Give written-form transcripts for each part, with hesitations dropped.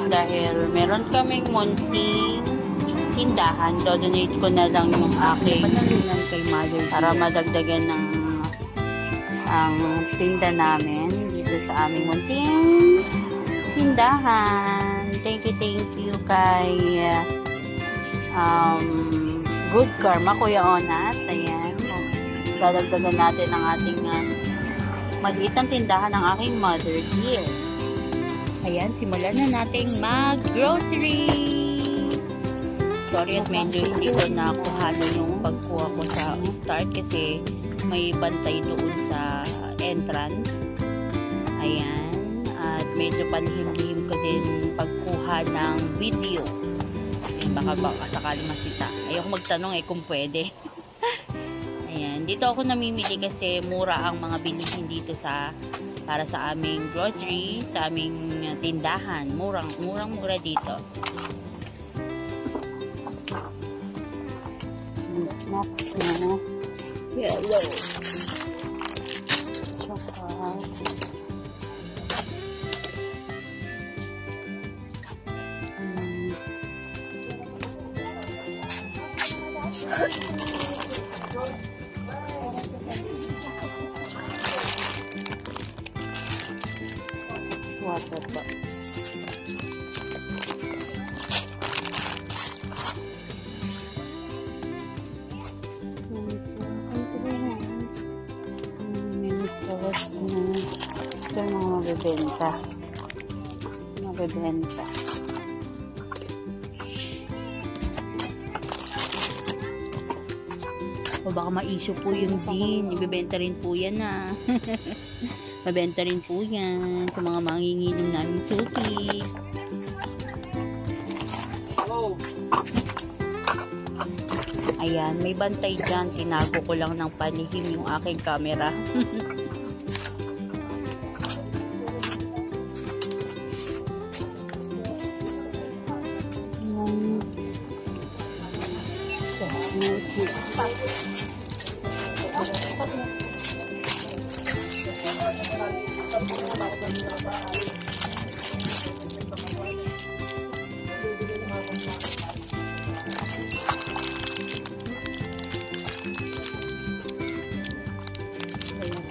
dahil meron kaming munting tindahan. Donate ko na lang yung aking panalunan kay Mother para madagdagan ng ang tinda namin dito sa aming munting tindahan. Thank you kay Good Karma, Kuya Onat. Ayan. Dadagdagan natin ang ating maliit na tindahan ng aking mother dear. Ayan, simulan na natin mag-grocery. Sorry at medyo hindi ko nakuhanan yung pagkuha ko sa start kasi may bantay doon sa entrance. Ayan. At medyo panihim-him ko din pagkuha ng video. Baka sakali masita. Ayoko magtanong kung pwede. Ayan. Dito ako namimili kasi mura ang mga bilihin dito para sa aming grocery, sa aming tindahan. Murang-mura dito. Next na. Yellow. Chocolate. Water box. Ito yung mga mabibenta. O baka ma-issue po yung gin. Ibibenta rin po yan Mabenta rin po yan sa mga manginginom namin suki. Ayan, may bantay dyan. Tinago ko lang ng panihim yung aking camera.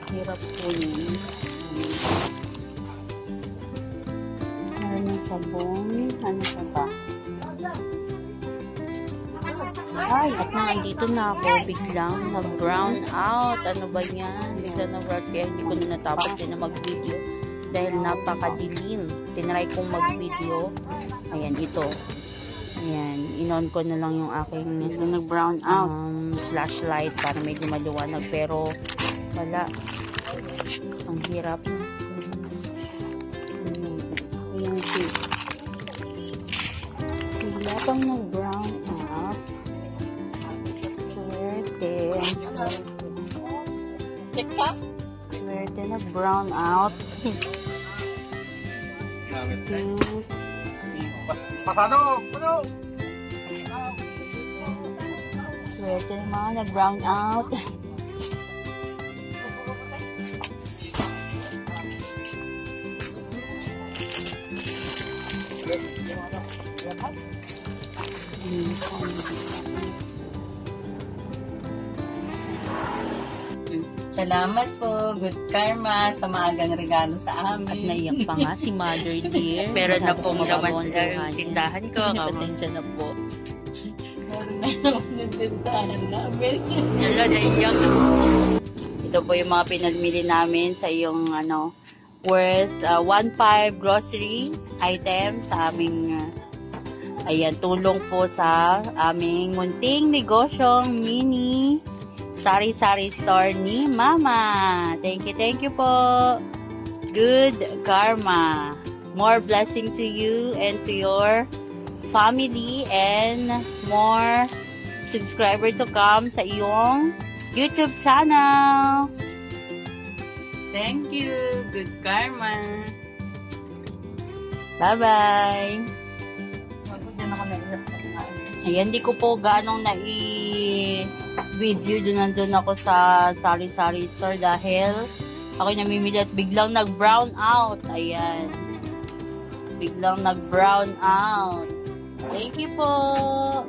Hirap po yun. Maraming sabon. Ano pa ba? Ay, at nandito na ako. Biglang nag-brown out. Ano ba yan? Biglang nag-brown. Kaya hindi ko na natapos din na mag-video. Dahil napakadilim. Tinry kong mag-video. Ayan, ito. Ayan, in-on ko na lang yung aking nag-brown out flashlight para medyo maliwanag. Pero, wala. Ang hirap. Ayan, wala pang nag-brown out. Swerte na brown out. Pasado! Swerte na mga nag-brown out. Salamat po, Good Karma, sa maagang regalo sa amin. At naiyak pa nga si Mother dear. Meron na pong laman sa tindahan ko. Pasensya na po. Meron na naman yung tindahan namin. Yala, naiyak. Ito po yung mga pinamili namin sa iyong worth 1.5 grocery item sa aming ayan, tulong po sa aming munting negosyong mini sari-sari store ni Mama. Thank you po. Good Karma. More blessing to you and to your family and more subscribers to come sa iyong YouTube channel. Thank you, Good Karma. Bye-bye. Magpunta na kami ulit sa kumain. Ayan, di ko po ganong nai-video. Nandun ako sa sari-sari store dahil ako namimili at biglang nag-brown out. Ayan. biglang nag-brown out. Thank you po.